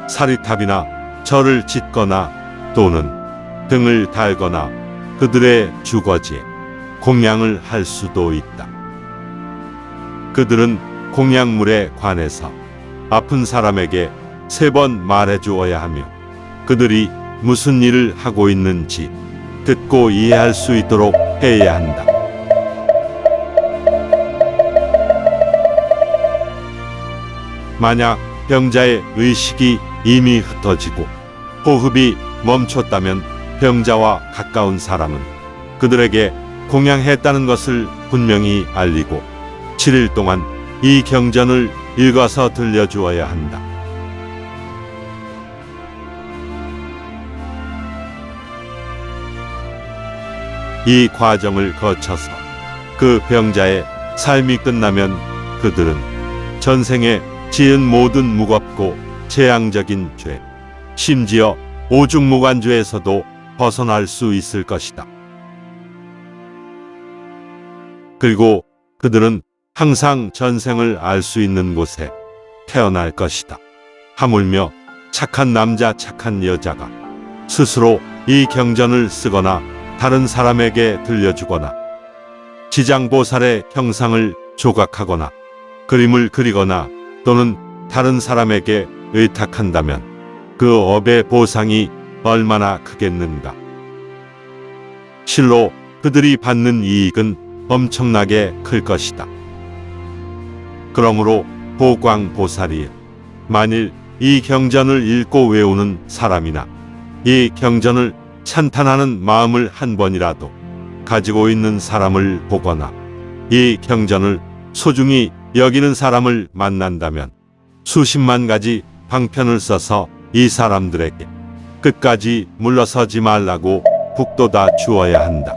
사리탑이나 절을 짓거나 또는 등을 달거나 그들의 주거지에 공양을 할 수도 있다. 그들은 공양물에 관해서 아픈 사람에게 3번 말해 주어야 하며 그들이 무슨 일을 하고 있는지 듣고 이해할 수 있도록 해야 한다. 만약 병자의 의식이 이미 흩어지고 호흡이 멈췄다면 병자와 가까운 사람은 그들에게 공양했다는 것을 분명히 알리고 7일 동안 이 경전을 읽어서 들려주어야 한다. 이 과정을 거쳐서 그 병자의 삶이 끝나면 그들은 전생에 지은 모든 무겁고 재앙적인 죄, 심지어 오중무관죄에서도 벗어날 수 있을 것이다. 그리고 그들은 항상 전생을 알 수 있는 곳에 태어날 것이다. 하물며 착한 남자, 착한 여자가 스스로 이 경전을 쓰거나 다른 사람에게 들려주거나 지장보살의 형상을 조각하거나 그림을 그리거나 또는 다른 사람에게 의탁한다면 그 업의 보상이 얼마나 크겠는가. 실로 그들이 받는 이익은 엄청나게 클 것이다. 그러므로 보광보살이 만일 이 경전을 읽고 외우는 사람이나 이 경전을 찬탄하는 마음을 한 번이라도 가지고 있는 사람을 보거나 이 경전을 소중히 여기는 사람을 만난다면 수십만 가지 방편을 써서 이 사람들에게 끝까지 물러서지 말라고 북돋아 주어야 한다.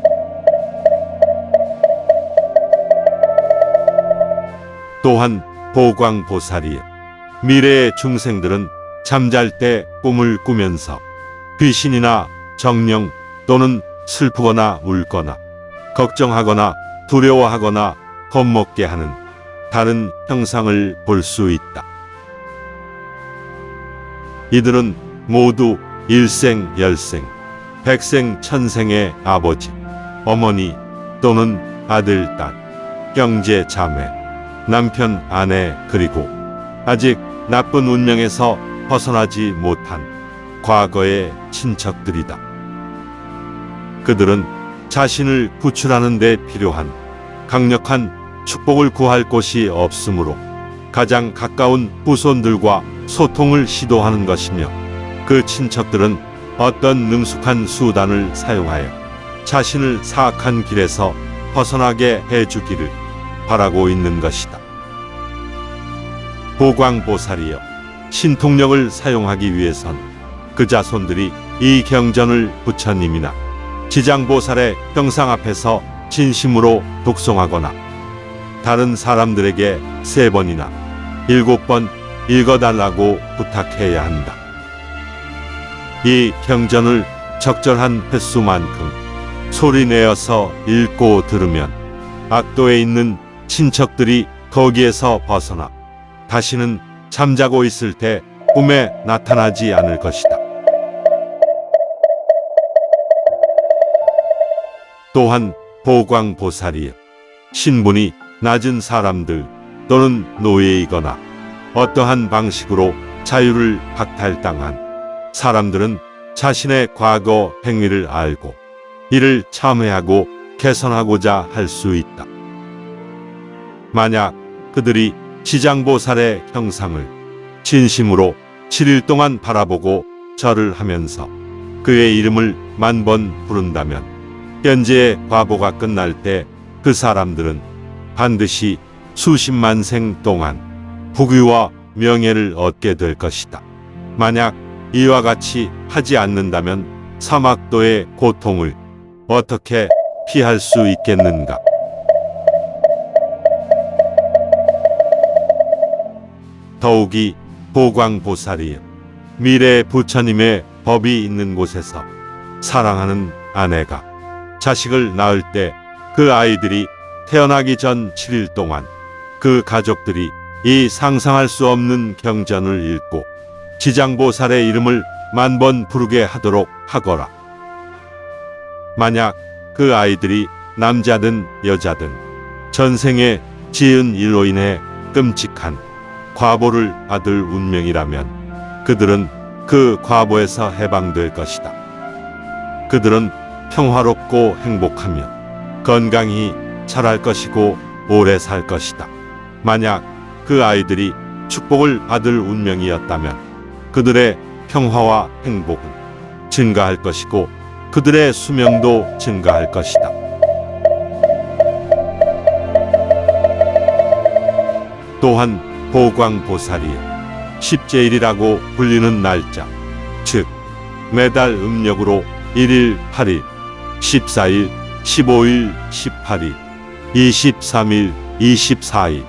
또한 보광보살이여, 미래의 중생들은 잠잘 때 꿈을 꾸면서 귀신이나 정령 또는 슬프거나 울거나 걱정하거나 두려워하거나 겁먹게 하는 다른 형상을 볼 수 있다. 이들은 모두 일생, 열생, 백생, 천생의 아버지, 어머니 또는 아들, 딸, 형제, 자매, 남편, 아내, 그리고 아직 나쁜 운명에서 벗어나지 못한 과거의 친척들이다. 그들은 자신을 구출하는 데 필요한 강력한 축복을 구할 곳이 없으므로 가장 가까운 후손들과 소통을 시도하는 것이며, 그 친척들은 어떤 능숙한 수단을 사용하여 자신을 사악한 길에서 벗어나게 해주기를 바라고 있는 것이다. 보광보살이여, 신통력을 사용하기 위해선 그 자손들이 이 경전을 부처님이나 지장보살의 형상 앞에서 진심으로 독송하거나 다른 사람들에게 3번이나 7번 읽어달라고 부탁해야 한다. 이 경전을 적절한 횟수만큼 소리내어서 읽고 들으면 악도에 있는 친척들이 거기에서 벗어나 다시는 잠자고 있을 때 꿈에 나타나지 않을 것이다. 또한 보광보살이여, 신분이 낮은 사람들 또는 노예이거나 어떠한 방식으로 자유를 박탈당한 사람들은 자신의 과거 행위를 알고 이를 참회하고 개선하고자 할 수 있다. 만약 그들이 지장보살의 형상을 진심으로 7일 동안 바라보고 절을 하면서 그의 이름을 10,000번 부른다면 현재의 과보가 끝날 때 그 사람들은 반드시 수십만 생 동안 부귀와 명예를 얻게 될 것이다. 만약 이와 같이 하지 않는다면 사막도의 고통을 어떻게 피할 수 있겠는가? 더욱이 보광보살이여, 미래 부처님의 법이 있는 곳에서 사랑하는 아내가 자식을 낳을 때 그 아이들이 태어나기 전 7일 동안 그 가족들이 이 상상할 수 없는 경전을 읽고 지장보살의 이름을 10,000번 부르게 하도록 하거라. 만약 그 아이들이 남자든 여자든 전생에 지은 일로 인해 끔찍한 과보를 받을 운명이라면 그들은 그 과보에서 해방될 것이다. 그들은 평화롭고 행복하며 건강히 자랄 것이고 오래 살 것이다. 만약 그 아이들이 축복을 받을 운명이었다면 그들의 평화와 행복은 증가할 것이고 그들의 수명도 증가할 것이다. 또한 보광보살이여, 십제일이라고 불리는 날짜, 즉 매달 음력으로 1일, 8일, 14일, 15일, 18일, 23일, 24일,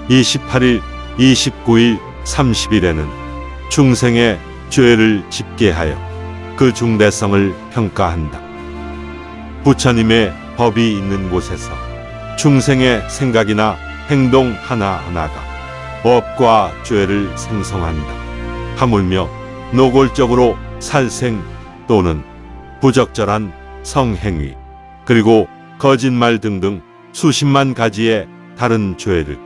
28일, 29일, 30일에는 중생의 죄를 집계하여 그 중대성을 평가한다. 부처님의 법이 있는 곳에서 중생의 생각이나 행동 하나하나가 업과 죄를 생성한다. 하물며 노골적으로 살생 또는 부적절한 성행위, 그리고 거짓말 등등 수십만 가지의 다른 죄를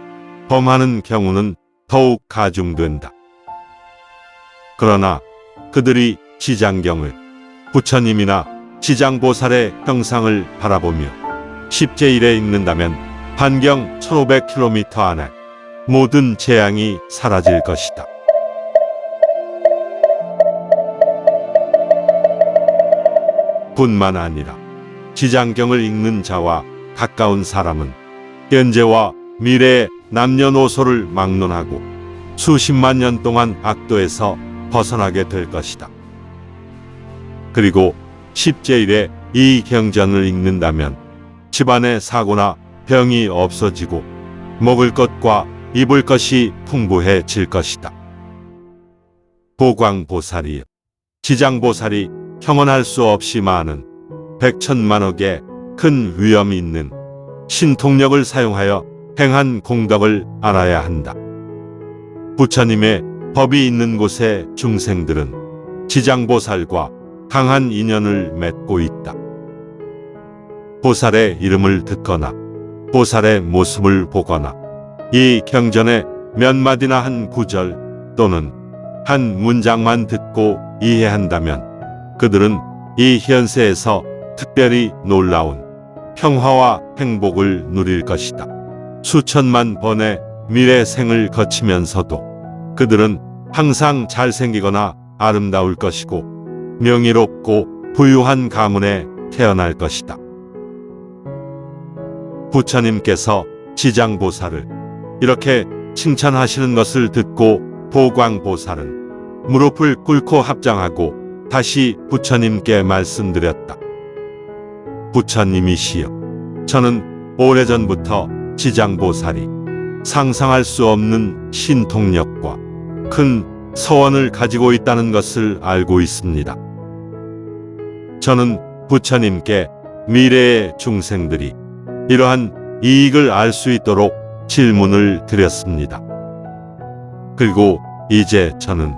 범하는 경우는 더욱 가중된다. 그러나 그들이 지장경을, 부처님이나 지장보살의 형상을 바라보며 십제일에 읽는다면 반경 1500km 안에 모든 재앙이 사라질 것이다. 뿐만 아니라 지장경을 읽는 자와 가까운 사람은 현재와 미래의 남녀노소를 막론하고 수십만 년 동안 악도에서 벗어나게 될 것이다. 그리고 10제1에 이 경전을 읽는다면 집안에 사고나 병이 없어지고 먹을 것과 입을 것이 풍부해질 것이다. 보광보살이여, 지장보살이 형언할 수 없이 많은 백천만억의 큰 위엄이 있는 신통력을 사용하여 행한 공덕을 알아야 한다. 부처님의 법이 있는 곳의 중생들은 지장보살과 강한 인연을 맺고 있다. 보살의 이름을 듣거나 보살의 모습을 보거나 이 경전의 몇 마디나 한 구절 또는 한 문장만 듣고 이해한다면 그들은 이 현세에서 특별히 놀라운 평화와 행복을 누릴 것이다. 수천만 번의 미래 생을 거치면서도 그들은 항상 잘생기거나 아름다울 것이고 명예롭고 부유한 가문에 태어날 것이다. 부처님께서 지장보살을 이렇게 칭찬하시는 것을 듣고 보광보살은 무릎을 꿇고 합장하고 다시 부처님께 말씀드렸다. 부처님이시여, 저는 오래전부터 지장보살이 상상할 수 없는 신통력과 큰 서원을 가지고 있다는 것을 알고 있습니다. 저는 부처님께 미래의 중생들이 이러한 이익을 알 수 있도록 질문을 드렸습니다. 그리고 이제 저는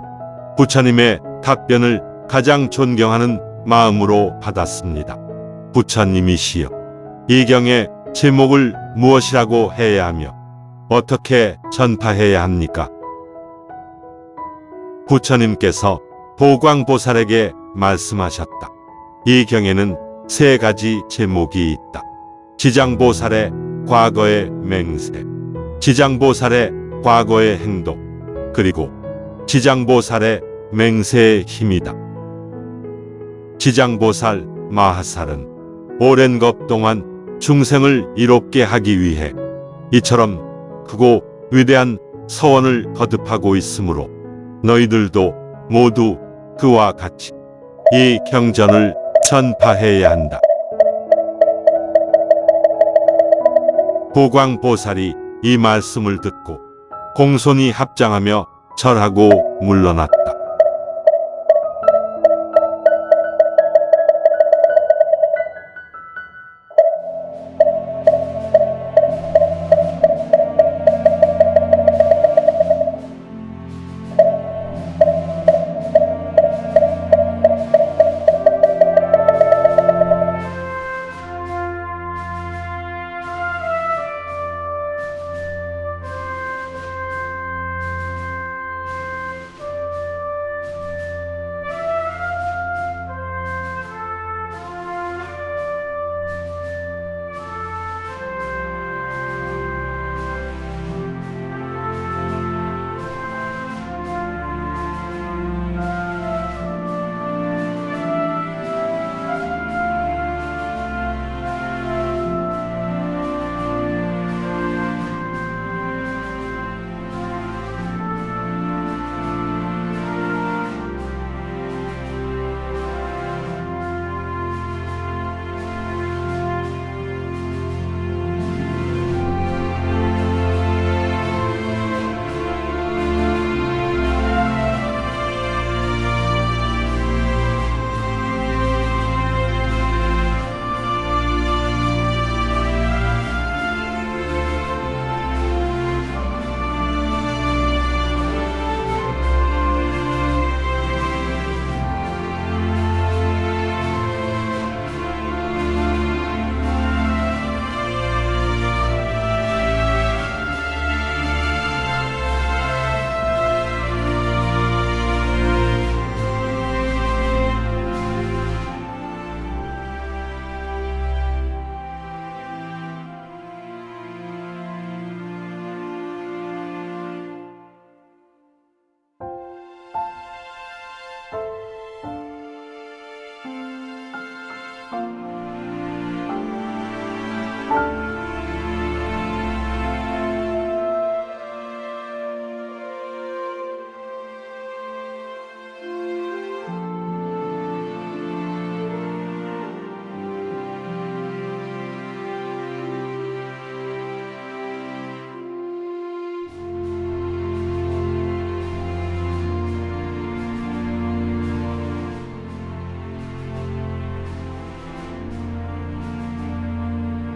부처님의 답변을 가장 존경하는 마음으로 받았습니다. 부처님이시여, 이 경의 제목을 무엇이라고 해야 하며 어떻게 전파해야 합니까? 부처님께서 보광보살에게 말씀하셨다. 이 경에는 세 가지 제목이 있다. 지장보살의 과거의 맹세, 지장보살의 과거의 행동, 그리고 지장보살의 맹세의 힘이다. 지장보살 마하살은 오랜 것 동안 중생을 이롭게 하기 위해 이처럼 크고 위대한 서원을 거듭하고 있으므로 너희들도 모두 그와 같이 이 경전을 전파해야 한다. 보광보살이 이 말씀을 듣고 공손히 합장하며 절하고 물러났다.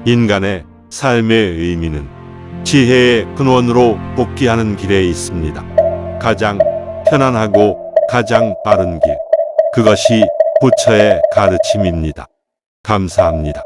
인간의 삶의 의미는 지혜의 근원으로 복귀하는 길에 있습니다. 가장 편안하고 가장 빠른 길. 그것이 부처의 가르침입니다. 감사합니다.